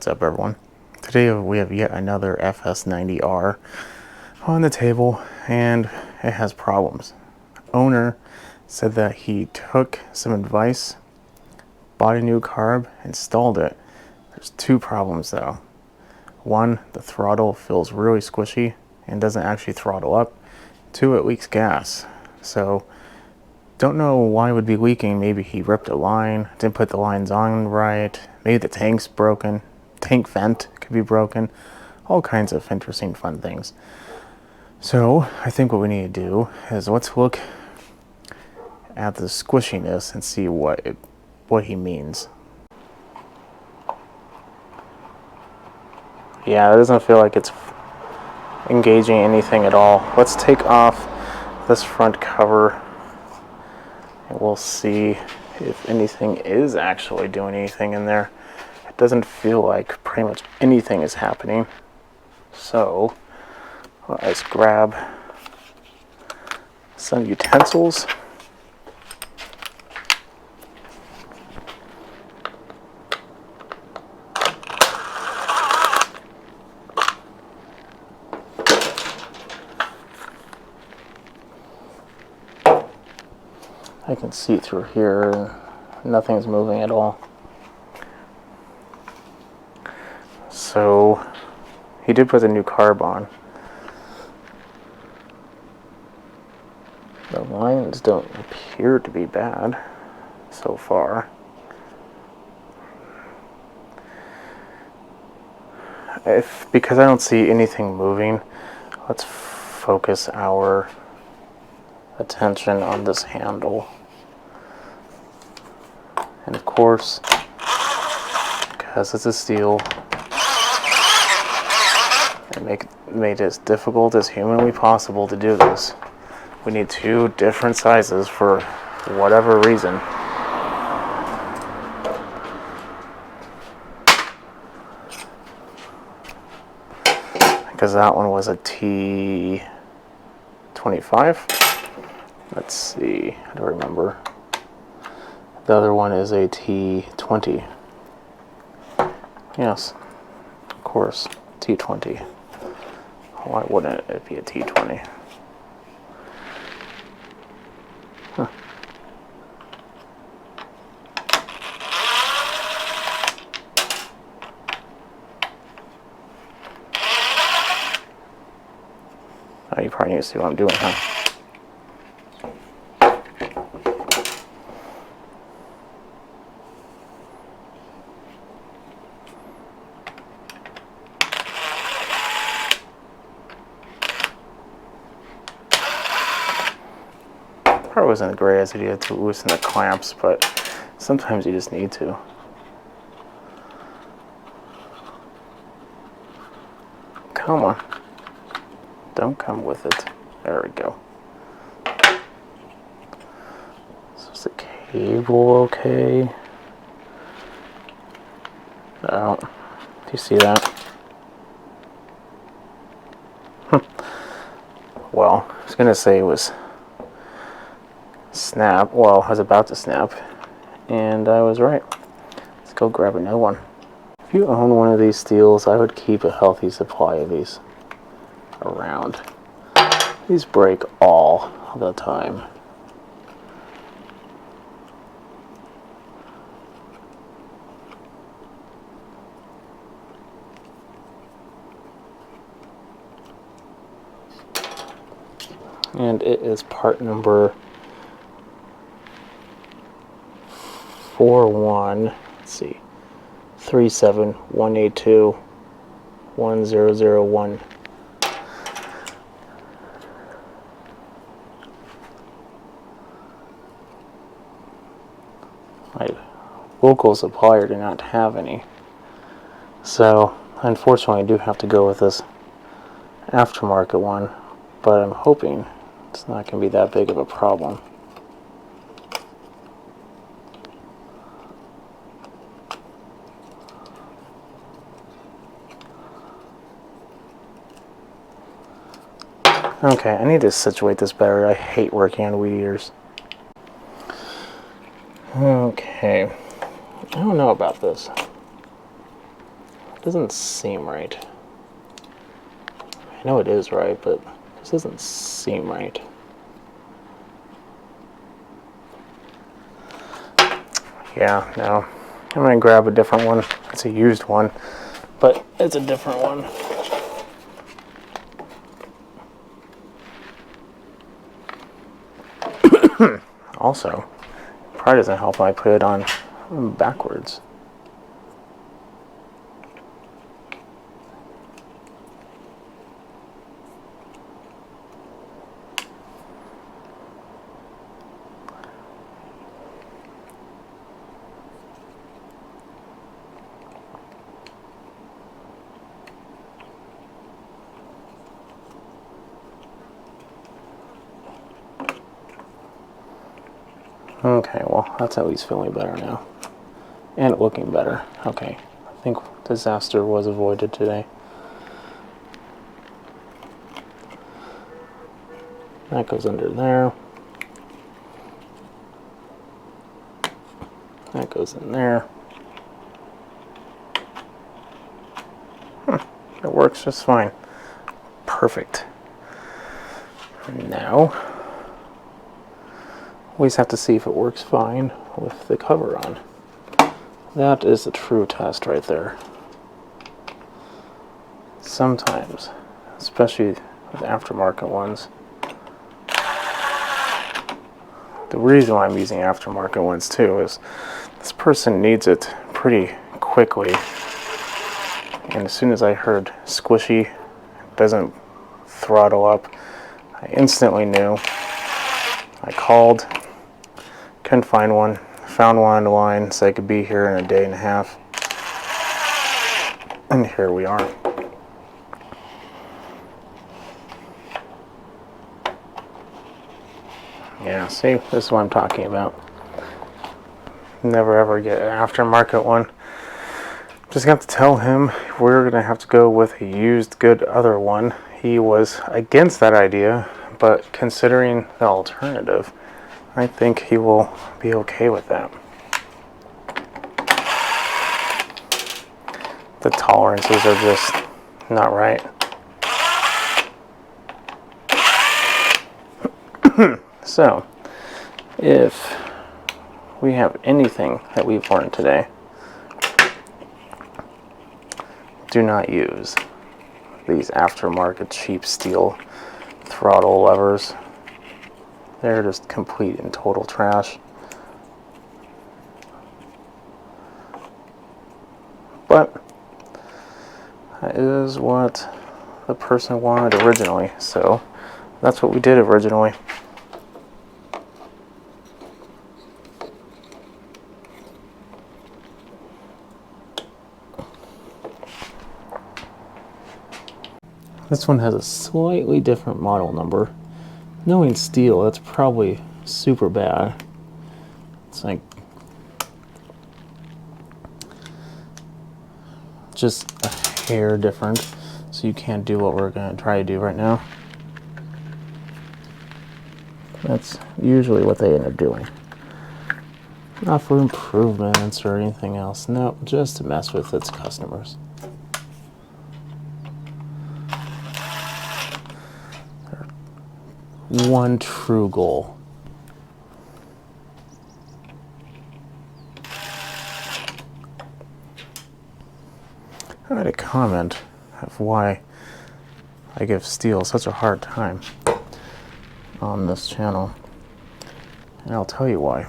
What's up, everyone? Today we have yet another FS90R on the table, and it has problems. Owner said that he took some advice, bought a new carb, installed it. There's two problems though. One, the throttle feels really squishy and doesn't actually throttle up. Two, it leaks gas. So don't know why it would be leaking. Maybe he ripped a line, didn't put the lines on right. Maybe the tank's broken. Tank vent could be broken. All kinds of interesting fun things. So I think what we need to do is let's look at the squishiness and see what he means. Yeah, it doesn't feel like it's engaging anything at all. Let's take off this front cover and we'll see if anything is actually doing anything in there. It doesn't feel like pretty much anything is happening. So let's grab some utensils. I can see through here and nothing's moving at all. So he did put a new carb on. The lines don't appear to be bad so far. Because I don't see anything moving, let's focus our attention on this handle. And of course, because it's a Stihl, it made it as difficult as humanly possible to do this. We need two different sizes for whatever reason. Because that one was a T25. Let's see, how do I remember? The other one is a T20. Yes, of course, T20. Why wouldn't it be a T20? Huh. Oh, you probably need to see what I'm doing, huh? Probably wasn't the greatest idea to loosen the clamps, but sometimes you just need to. Come on. Don't come with it. There we go. So is the cable okay? Oh, do you see that? Well, I was gonna say it was snap. Well, I was about to snap, and I was right. Let's go grab another one. If you own one of these Stihls, I would keep a healthy supply of these around. These break all the time. And it is part number 41, let's see, 371821001. My local supplier did not have any, so unfortunately I do have to go with this aftermarket one, but I'm hoping it's not going to be that big of a problem. Okay, I need to situate this better. I hate working on weed eaters. Okay, I don't know about this. doesn't seem right. I know it is right, but this doesn't seem right. Yeah, no. I'm going to grab a different one. It's a used one, but it's a different one. Also, probably doesn't help if I put it on backwards. Okay, well, that's at least feeling better now. And looking better. Okay, I think disaster was avoided today. That goes under there. That goes in there. It works just fine. Perfect. Now, we just have to see if it works fine with the cover on. That is a true test right there. Sometimes, especially with aftermarket ones. The reason why I'm using aftermarket ones too is this person needs it pretty quickly. And as soon as I heard squishy, doesn't throttle up, I instantly knew. I called, couldn't find one, found one on the line, so I could be here in a day and a half. And here we are. Yeah, see, this is what I'm talking about. Never ever get an aftermarket one. Just got to tell him we're going to have to go with a used good other one. He was against that idea, but considering the alternative, I think he will be okay with that. The tolerances are just not right. So, if we have anything that we've learned today, do not use these aftermarket cheap Stihl throttle levers. They're just complete and total trash. But that is what the person wanted originally, so that's what we did originally. This one has a slightly different model number. Knowing Stihl, that's probably super bad. It's like just a hair different, so you can't do what we're going to try to do right now. That's usually what they end up doing. Not for improvements or anything else. No, just to mess with its customers. One true goal. I had a comment of why I give Stihl such a hard time on this channel, and I'll tell you why.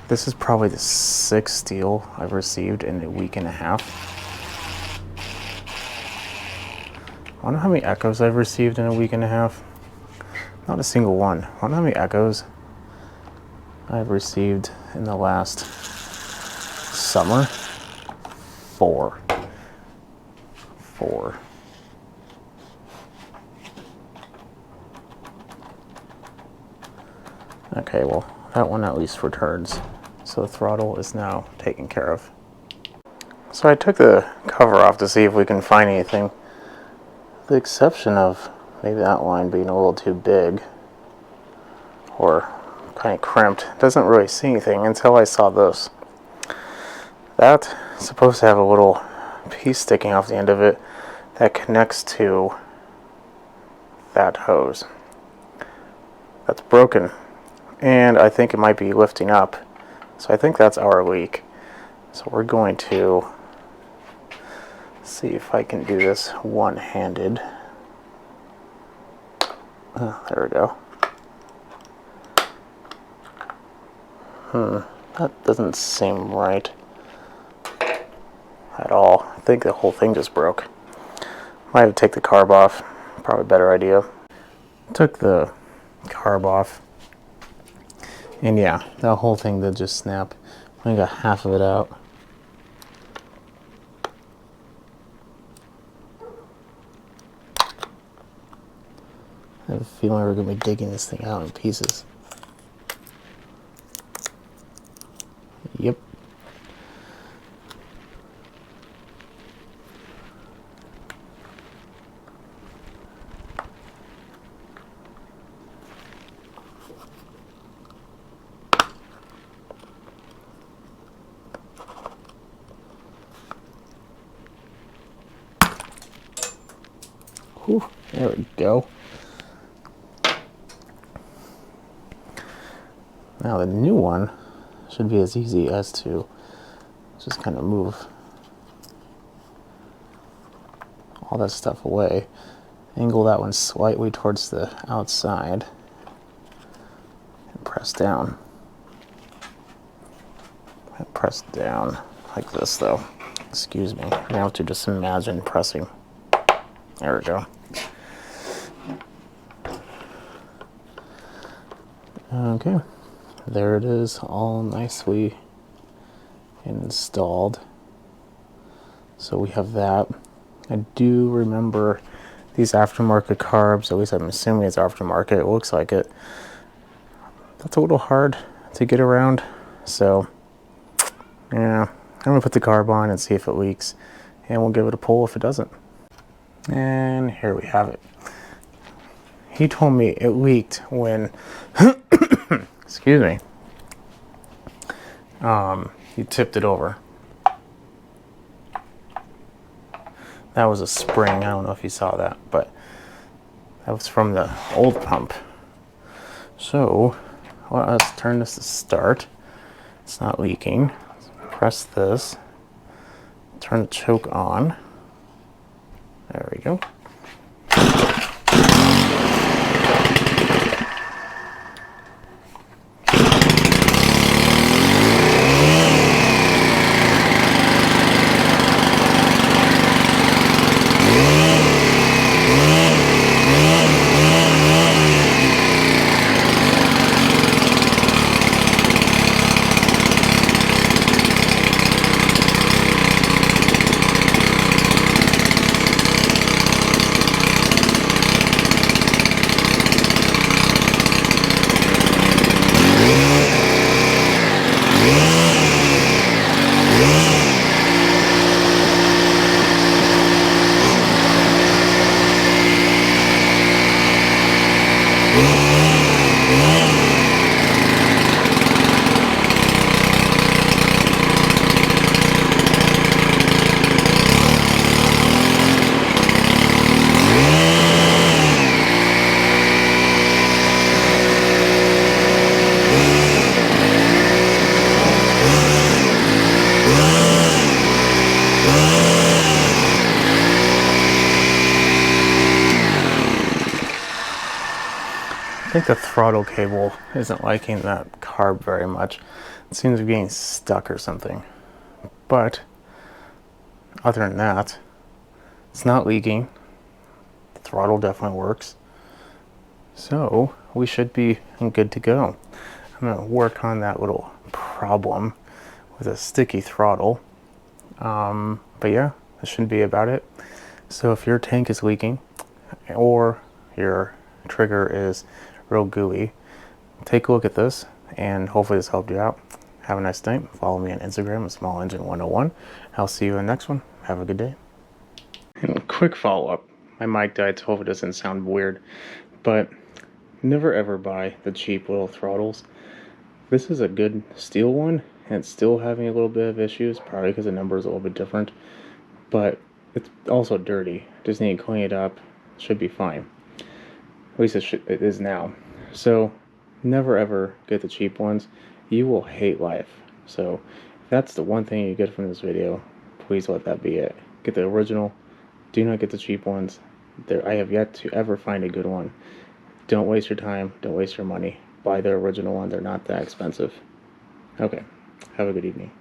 This is probably the 6th Stihl I've received in a week and a half. I don't know how many echoes I've received in a week and a half. Not a single one. I don't know how many echoes I've received in the last summer. 4. Okay, well, that one at least returns. So the throttle is now taken care of. So I took the cover off to see if we can find anything. The exception of maybe that line being a little too big or kind of crimped. Doesn't really see anything until I saw this. That's supposed to have a little piece sticking off the end of it that connects to that hose. That's broken, and I think it might be lifting up. So I think that's our leak. So we're going to see if I can do this one-handed. There we go. That doesn't seem right at all. I think the whole thing just broke. Might have to take the carb off. Probably a better idea. Took the carb off. And yeah, that whole thing did just snap. I got half of it out. I have a feeling we're going to be digging this thing out in pieces. Yep. Whew, there we go. Now the new one should be as easy as to just kind of move all that stuff away. Angle that one slightly towards the outside and press down. And press down like this though. Excuse me. I have to just imagine pressing. There we go. Okay. There it is, all nicely installed. So we have that. I do remember these aftermarket carbs, at least I'm assuming it's aftermarket, it looks like it. That's a little hard to get around, so yeah, I'm gonna put the carb on and see if it leaks, and we'll give it a pull if it doesn't. And here we have it. He told me it leaked when excuse me, he tipped it over. That was a spring. I don't know if you saw that, but that was from the old pump. So let's turn this to start. It's not leaking. Press this. Turn the choke on. There we go. I think the throttle cable isn't liking that carb very much. It seems to be getting stuck or something. But other than that, it's not leaking. The throttle definitely works. So we should be good to go. I'm going to work on that little problem with a sticky throttle. But yeah, that shouldn't be about it. So if your tank is leaking or your trigger is real gooey, take a look at this, and hopefully this helped you out. Have a nice night. Follow me on Instagram at SmallEngine101. I'll see you in the next one. Have a good day. And quick follow-up. My mic died, so hopefully it doesn't sound weird. But never ever buy the cheap little throttles. This is a good Stihl one, and it's still having a little bit of issues, probably because the number is a little bit different, but it's also dirty. Just need to clean it up. Should be fine. At least it is now. So never ever get the cheap ones. You will hate life. So if that's the one thing you get from this video, please let that be it. Get the original. Do not get the cheap ones. I have yet to ever find a good one. Don't waste your time. Don't waste your money. Buy the original one. They're not that expensive. Okay. Have a good evening.